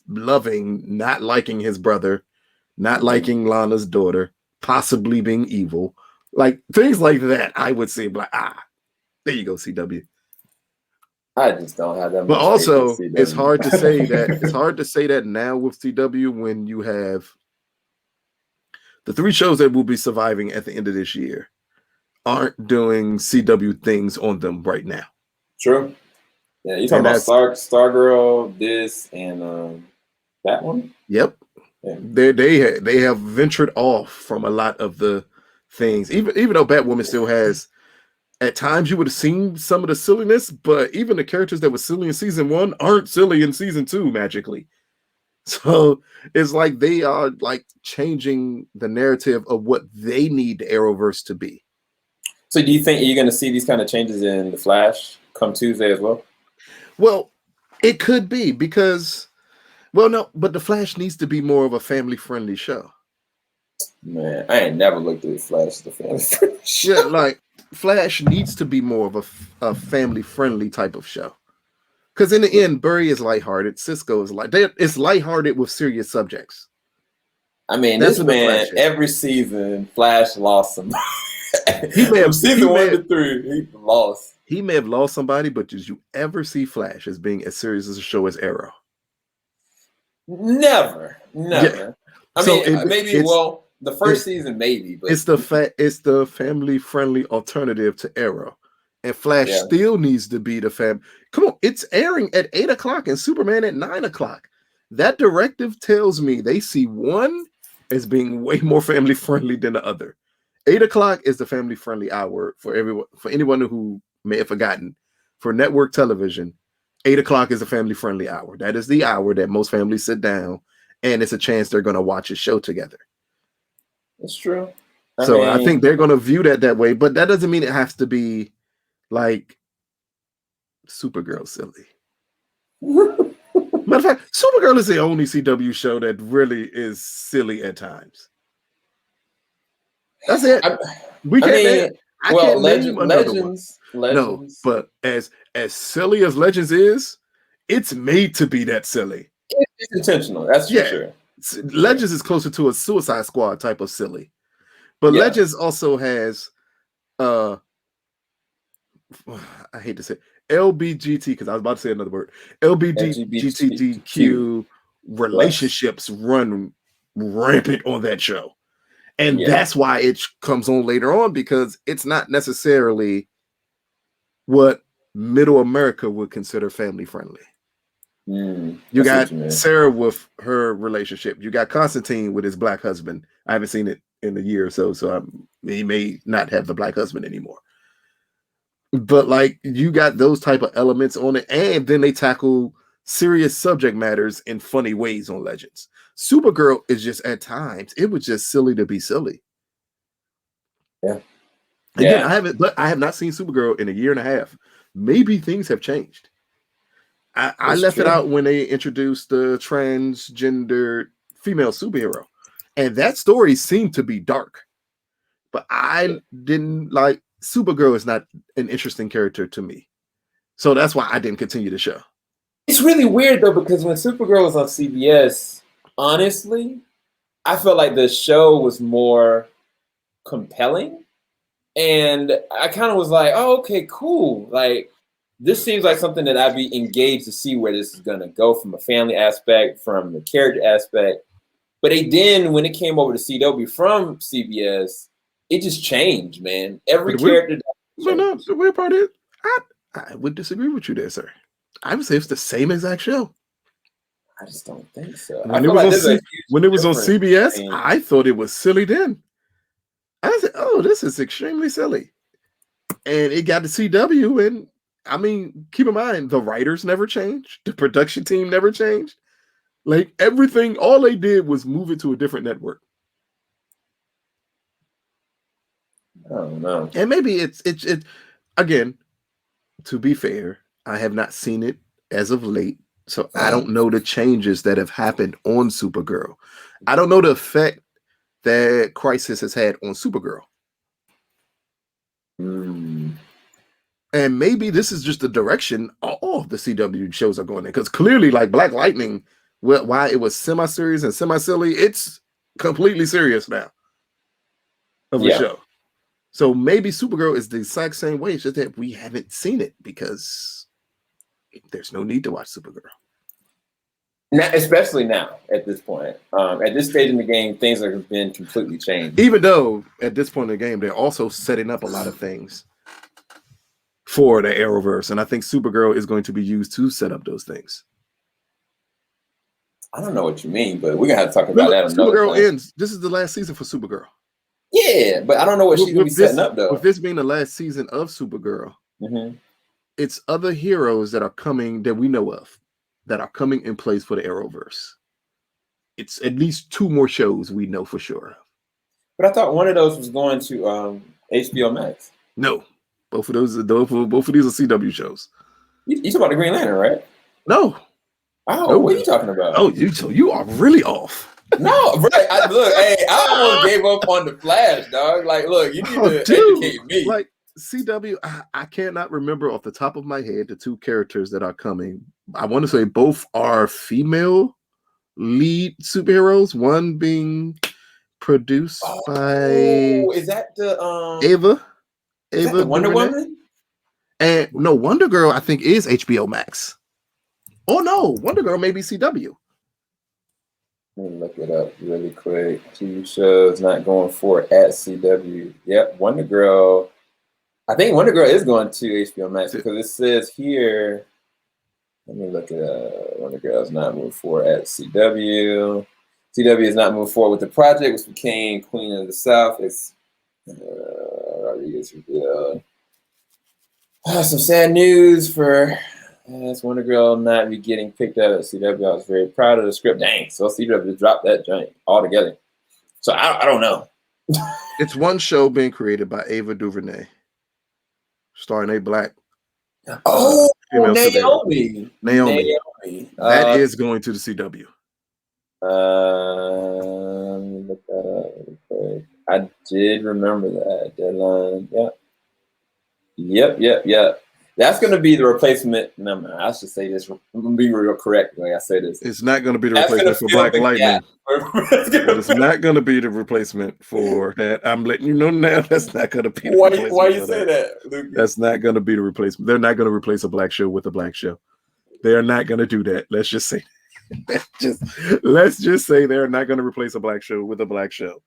S2: loving, not liking his brother, not liking Lana's daughter, possibly being evil, things like that. I would say, there you go, CW.
S1: I just don't have that much.
S2: But also, it's hard to say that. It's hard to say that now with CW when you have the 3 shows that will be surviving at the end of this year aren't doing CW things on them right now.
S1: True. Yeah, you talking about Stargirl, this, and that one.
S2: Yep. Yeah. They have ventured off from a lot of the things, even though Batwoman still has At times you would have seen some of the silliness, but even the characters that were silly in season 1 aren't silly in season 2 magically. So it's like they are like changing the narrative of what they need the Arrowverse to be.
S1: So do you think you're going to see these kind of changes in The Flash come Tuesday as well?
S2: Well, it could be because, well, no, but The Flash needs to be more of a family-friendly show.
S1: Man, I ain't never looked at Flash as a family-friendly show.
S2: Yeah, like Flash needs to be more of a family-friendly type of show. Because in the end, Burry is lighthearted. Cisco is it's lighthearted with serious subjects.
S1: I mean, this man, every season, Flash lost somebody. From season 1 to 3, he lost.
S2: He may have lost somebody, but did you ever see Flash as being as serious as a show as Arrow?
S1: Never.
S2: Yeah.
S1: I mean, maybe. Well, the first season, maybe. But
S2: it's the family-friendly alternative to Arrow. And Flash still needs to be the fam. Come on, it's airing at 8 o'clock and Superman at 9 o'clock. That directive tells me they see one as being way more family-friendly than the other. 8 o'clock is the family-friendly hour for everyone. For anyone who may have forgotten, for network television, 8 o'clock is a family-friendly hour. That is the hour that most families sit down, and it's a chance they're going to watch a show together.
S1: It's true.
S2: I think they're going to view that way, but that doesn't mean it has to be like Supergirl silly. Matter of fact, Supergirl is the only CW show that really is silly at times. That's it.
S1: Legends.
S2: No, but as silly as Legends is, it's made to be that silly.
S1: It's intentional. That's for sure.
S2: Legends is closer to a Suicide Squad type of silly, but Legends also has I hate to say LBGT because I was about to say another word. LGBTQ relationships run rampant on that show. And that's why it comes on later on, because it's not necessarily what middle America would consider family friendly. You got Sarah with her relationship. You got Constantine with his black husband. I haven't seen it in a year or so, he may not have the black husband anymore. But like, you got those type of elements on it, and then they tackle serious subject matters in funny ways on Legends. Supergirl is just, at times, it was just silly to be silly.
S1: Yeah.
S2: Again, I have not seen Supergirl in a year and a half. Maybe things have changed. I left it out when they introduced the transgender female superhero, and that story seemed to be dark. But I didn't like Supergirl is not an interesting character to me, so that's why I didn't continue the show.
S1: It's really weird though, because when Supergirl was on CBS, honestly, I felt like the show was more compelling, and I kind of was like, "Oh, okay, cool." Like, this seems like something that I'd be engaged to see where this is gonna go from a family aspect, from the character aspect. But then when it came over to CW from CBS, it just changed, man. Every character.
S2: No, the weird part is, I would disagree with you there, sir. I would say it's the same exact show.
S1: I just don't think so.
S2: When it was on CBS, I thought it was silly then. I said, "Oh, this is extremely silly," and it got to CW, and I mean, keep in mind, the writers never changed, the production team never changed. Like, everything, all they did was move it to a different network.
S1: I don't know.
S2: And maybe it's again, to be fair, I have not seen it as of late, so I don't know the changes that have happened on Supergirl. I don't know the effect that Crisis has had on Supergirl. And maybe this is just the direction all of the CW shows are going in, because clearly, like Black Lightning, why it was semi-serious and semi-silly, it's completely serious now of the show. So maybe Supergirl is the exact same way. It's just that we haven't seen it because there's no need to watch Supergirl.
S1: Now, especially now, at this point. At this stage in the game, things have been completely changed.
S2: Even though at this point in the game, they're also setting up a lot of things for the Arrowverse. And I think Supergirl is going to be used to set up those things.
S1: I don't know what you mean, but we're going to have to talk about that another
S2: Supergirl
S1: time.
S2: ends. This is the last season for Supergirl.
S1: Yeah, but I don't know what she's gonna be setting up though.
S2: With this being the last season of Supergirl, it's other heroes that are coming that we know of that are coming in place for the Arrowverse. It's at least 2 more shows we know for sure.
S1: But I thought one of those was going to HBO Max.
S2: No, both of these are CW shows.
S1: You talking about the Green Lantern, right?
S2: No.
S1: Oh,
S2: no.
S1: What are you talking about?
S2: Oh, you are really off.
S1: No, right. Look, hey, I almost gave up on the Flash, dog. Like, look, you need to educate me.
S2: Like CW, I cannot remember off the top of my head the 2 characters that are coming. I want to say both are female lead superheroes. One being produced by
S1: is that the
S2: Ava
S1: Wonder Woman?
S2: And no, Wonder Girl I think is HBO Max. Oh no, Wonder Girl may be CW.
S1: Let me look it up really quick. TV shows not going for at CW. Yep, Wonder Girl. I think Wonder Girl is going to HBO Max because it says here. Let me look at Wonder Girl is not moved forward at CW. CW has not moved forward with the project, which became Queen of the South. It's Rodriguez revealed. Some sad news for Wonder Girl not be getting picked up at CW. I was very proud of the script. Dang, so CW just dropped that joint altogether. So I don't know.
S2: It's one show being created by Ava DuVernay, starring a black.
S1: Naomi.
S2: That is going to the CW.
S1: Let me look that up really quick. I did remember that deadline. Yep. That's going to be the replacement. No, I should say this. I'm going to be real correct when I say this.
S2: It's not going to be the replacement for Black Lightning. It's not going to be the replacement for that. I'm letting you know now. That's not going to be the replacement.
S1: Why you say that, Lucas?
S2: That's not going to be the replacement. They're not going to replace a black show with a black show. They are not going to do that. Let's just say. Let's just say they're not going to replace a black show with a black show.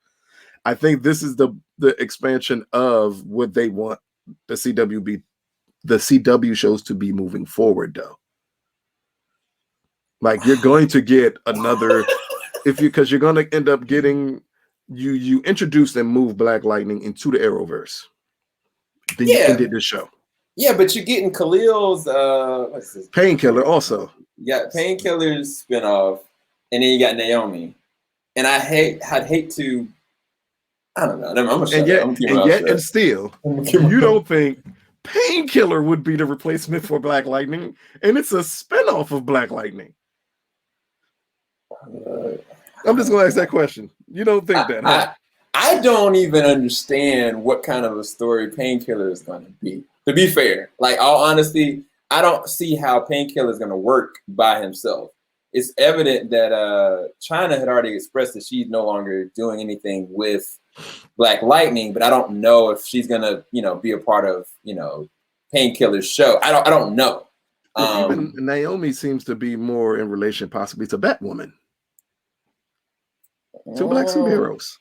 S2: I think this is the expansion of what they want the CW shows to be moving forward, though. Like you're going to get another because you're going to end up getting you introduce and move Black Lightning into the Arrowverse. Then you ended the show.
S1: Yeah, but you're getting Kal-el's
S2: Painkiller also.
S1: You got Painkiller's spinoff, and then you got Naomi. And I'd hate to. I don't know. I'm gonna shut up.
S2: And still, you don't think Painkiller would be the replacement for Black Lightning, and it's a spinoff of Black Lightning. I'm just gonna ask that question. You don't think that? Huh?
S1: I don't even understand what kind of a story Painkiller is going to be. To be fair, like all honesty, I don't see how Painkiller is going to work by himself. It's evident that China had already expressed that she's no longer doing anything with Black Lightning, but I don't know if she's going to, be a part of, Painkiller's show. I don't know.
S2: Even Naomi seems to be more in relation possibly to Batwoman. 2 black superheroes.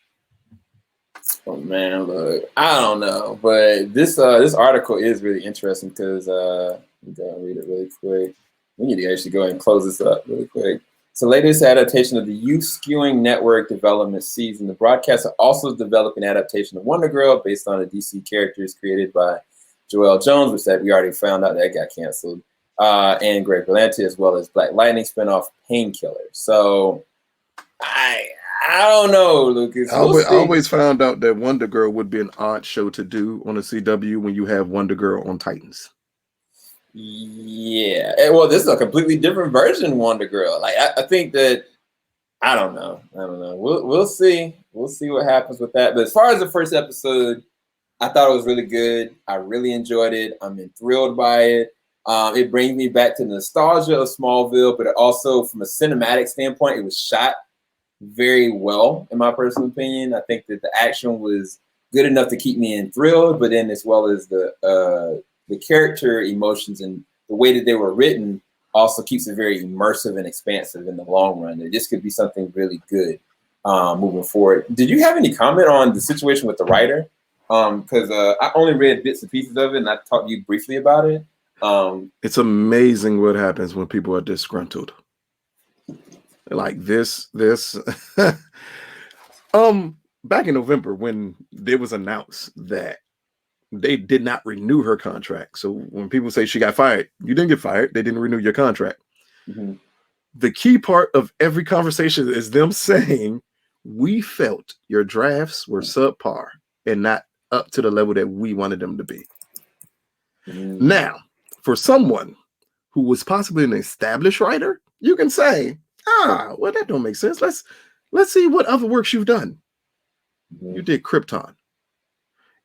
S1: Oh man, look, I don't know, but this article is really interesting because I'm gonna read it really quick. We need to actually go ahead and close this up really quick. It's the latest adaptation of the Youth Skewing Network development season. The broadcaster also developed an adaptation of Wonder Girl based on the DC characters created by Joelle Jones, which that we already found out that got canceled, and Greg Berlanti, as well as Black Lightning spinoff Painkiller. So I don't know, Lucas. I
S2: always found out that Wonder Girl would be an odd show to do on a CW when you have Wonder Girl on Titans.
S1: Yeah. Well, this is a completely different version of Wonder Girl. Like I think that I don't know. We'll see. We'll see what happens with that. But as far as the first episode, I thought it was really good. I really enjoyed it. I'm thrilled by it. It brings me back to the nostalgia of Smallville, but also from a cinematic standpoint, it was shot very well, in my personal opinion. I think that the action was good enough to keep me enthralled, but then as well as the character emotions and the way that they were written also keeps it very immersive and expansive in the long run. This could be something really good moving forward. Did you have any comment on the situation with the writer? Because I only read bits and pieces of it, and I talked to you briefly about it.
S2: It's amazing what happens when people are disgruntled. Like this back in November when it was announced that they did not renew her contract. So when people say she got fired, you didn't get fired. They didn't renew your contract.
S1: Mm-hmm.
S2: The key part of every conversation is them saying, we felt your drafts were subpar and not up to the level that we wanted them to be. Mm. Now, for someone who was possibly an established writer, you can say, well, that don't make sense. Let's see what other works you've done. Mm-hmm. You did Krypton.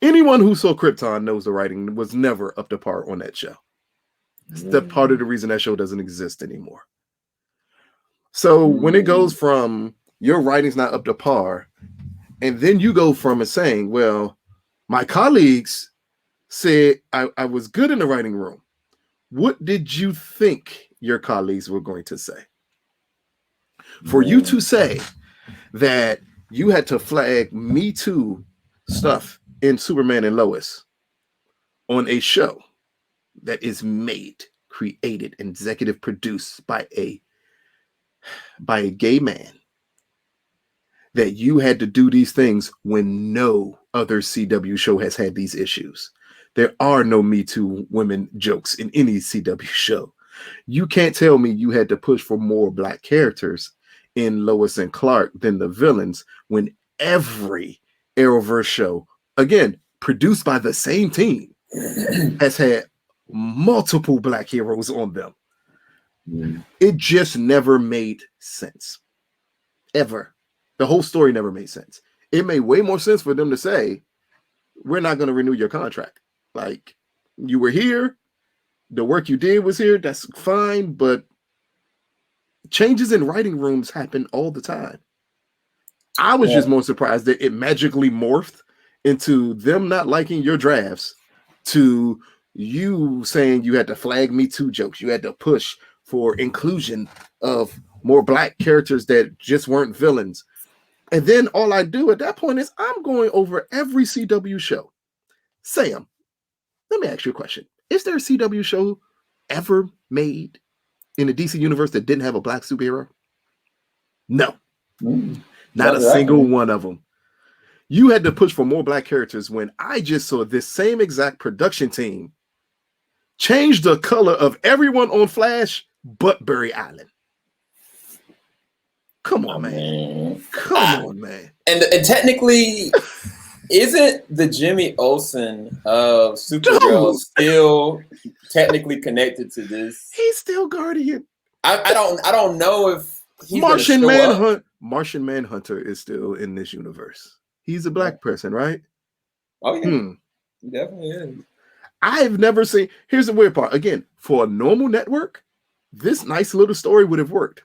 S2: Anyone who saw Krypton knows the writing was never up to par on that show. Mm-hmm. That's part of the reason that show doesn't exist anymore. So when it goes from your writing's not up to par, and then you go from it saying, well, my colleagues said I was good in the writing room. What did you think your colleagues were going to say? For you to say that you had to flag Me Too stuff in Superman and Lois on a show that is made, created, and executive produced by a gay man, that you had to do these things when no other CW show has had these issues. There are no Me Too women jokes in any CW show. You can't tell me you had to push for more Black characters in Lois and Clark than the villains when every Arrowverse show, again, produced by the same team, has had multiple Black heroes on them. It just never made sense. Ever. The whole story never made sense. It made way more sense for them to say, we're not going to renew your contract. Like, you were here, the work you did was here, that's fine, but changes in writing rooms happen all the time. I was just more surprised that it magically morphed into them not liking your drafts to you saying you had to flag Me Too jokes. You had to push for inclusion of more Black characters that just weren't villains. And then all I do at that point is I'm going over every CW show. Sam, let me ask you a question. Is there a CW show ever made in the DC universe that didn't have a Black superhero? No. Not a single one of them. You had to push for more Black characters when I just saw this same exact production team change the color of everyone on Flash but Barry Allen. Come on, man. Come on, man.
S1: And technically, isn't the Jimmy Olsen of Supergirl still technically connected to this?
S2: He's still Guardian.
S1: I don't know if he's
S2: Martian Manhunter is still in this universe. He's a Black person, right?
S1: Oh yeah, he definitely is.
S2: I've never seen. Here's the weird part. Again, for a normal network, this nice little story would have worked.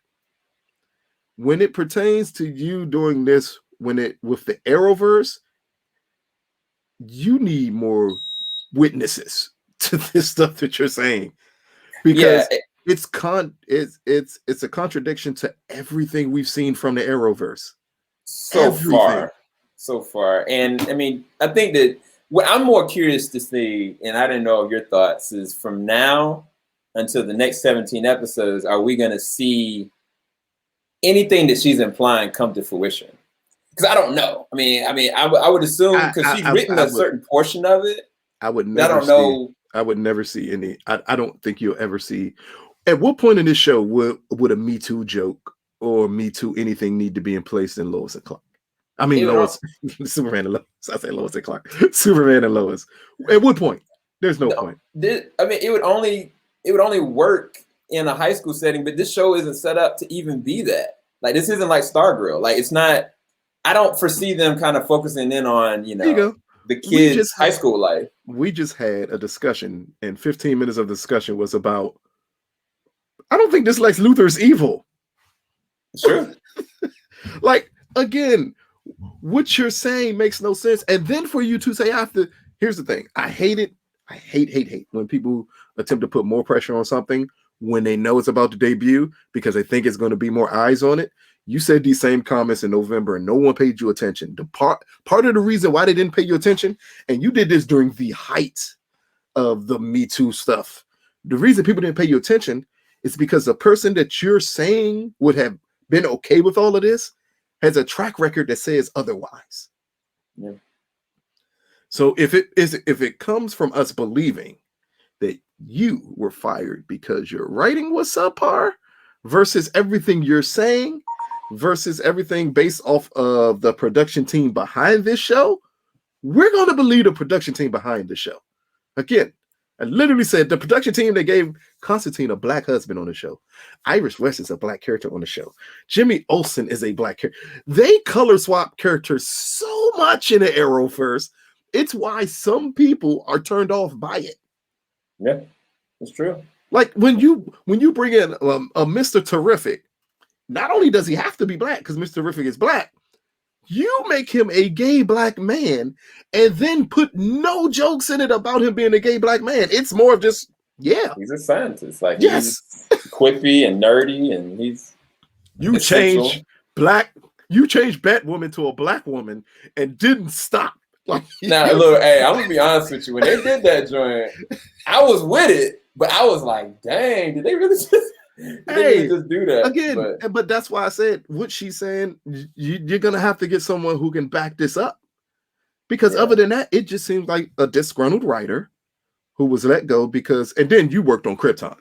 S2: When it pertains to you doing this, with the Arrowverse, you need more witnesses to this stuff that you're saying, because it's a contradiction to everything we've seen from the Arrowverse
S1: so far. And I mean, I think that what I'm more curious to see, and I didn't know your thoughts, is from now until the next 17 episodes, are we going to see anything that she's implying come to fruition? Because I don't know. I would assume, because she's written a certain portion of it.
S2: I would never see any. I don't think you'll ever see. At what point in this show would a Me Too joke or Me Too anything need to be in place in Lois and Clark? I mean, Lois, Superman and Lois. I say Lois and Clark. Superman and Lois. At what point? There's no point.
S1: It would only work in a high school setting, but this show isn't set up to even be that. Like, this isn't like Stargirl. Like, it's not. I don't foresee them kind of focusing in on the kids' high school life.
S2: We just had a discussion, and 15 minutes of discussion was about. I don't think this Lex Luthor is evil.
S1: Sure.
S2: Like, again, what you're saying makes no sense. And then for you to say here's the thing. I hate it. I hate when people attempt to put more pressure on something when they know it's about to debut because they think it's going to be more eyes on it. You said these same comments in November and no one paid you attention. The part of the reason why they didn't pay you attention, and you did this during the height of the Me Too stuff. The reason people didn't pay you attention is because the person that you're saying would have been okay with all of this has a track record that says otherwise.
S1: Yeah.
S2: So if it comes from us believing that you were fired because your writing was subpar versus everything you're saying versus everything based off of the production team behind this show, we're going to believe the production team behind the show. Again, I literally said the production team that gave Constantine a black husband on the show. Iris West is a black character on the show. Jimmy Olsen is a black character. They color swap characters so much in the Arrowverse. It's why some people are turned off by it.
S1: Yeah, it's true.
S2: Like when you bring in a Mr. Terrific, not only does he have to be black because Mr. Terrific is black, you make him a gay black man and then put no jokes in it about him being a gay black man. It's more of just, yeah.
S1: He's a scientist. Like,
S2: yes.
S1: He's quippy and nerdy, and he's
S2: change Batwoman to a black woman and didn't stop. Like,
S1: now, look, hey, I'm gonna be honest with you. When they did that joint, I was with it, but I was like, dang, did they really just do that
S2: again? But that's why I said what she's saying. You're gonna have to get someone who can back this up, because other than that, it just seems like a disgruntled writer who was let go because. And then you worked on Krypton.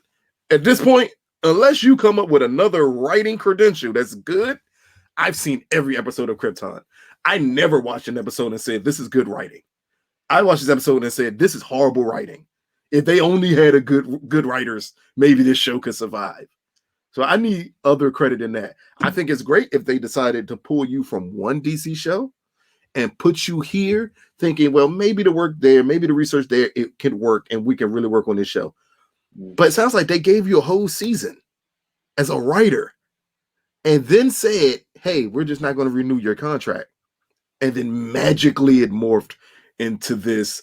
S2: At this point, unless you come up with another writing credential that's good, I've seen every episode of Krypton. I never watched an episode and said this is good writing. I watched this episode and said this is horrible writing. If they only had a good writers, maybe this show could survive. So I need other credit in that. I think it's great if they decided to pull you from one DC show and put you here thinking, well, maybe the work there, maybe the research there, it could work and we can really work on this show. But it sounds like they gave you a whole season as a writer and then said, hey, we're just not going to renew your contract. And then magically it morphed into this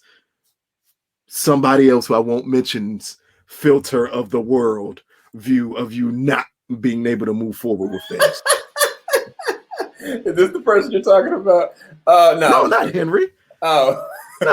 S2: somebody else who I won't mention's filter of the world view of you not being able to move forward with things.
S1: Is this the person you're talking about?
S2: No, not Henry.
S1: Oh,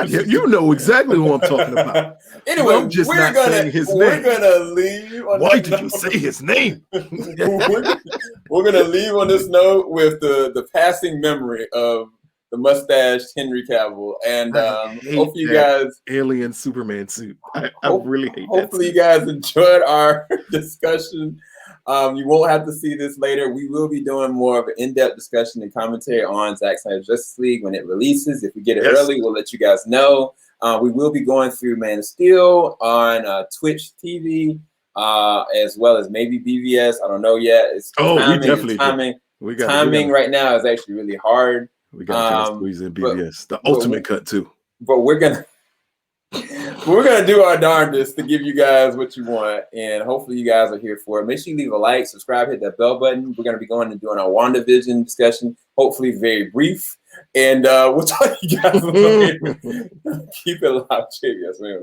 S2: you know exactly who I'm talking about.
S1: Anyway,
S2: I'm just not saying his name.
S1: We're gonna leave.
S2: Why did you say his name?
S1: We're gonna leave on this note with the passing memory of the mustached Henry Cavill, and hopefully you guys
S2: alien Superman suit. I really hate that.
S1: Hopefully you guys enjoyed our discussion. You won't have to see this later. We will be doing more of an in-depth discussion and commentary on Zack Snyder's Justice League when it releases. If we get it early, we'll let you guys know. We will be going through Man of Steel on Twitch TV, as well as maybe BVS. I don't know yet. It's timing right now is actually really hard.
S2: We got to squeeze in BBS, the ultimate cut too.
S1: But we're gonna do our darndest to give you guys what you want, and hopefully you guys are here for it. Make sure you leave a like, subscribe, hit that bell button. We're gonna be going and doing our WandaVision discussion, hopefully very brief, and we'll talk to you guys later. Keep it alive. Cheers, man.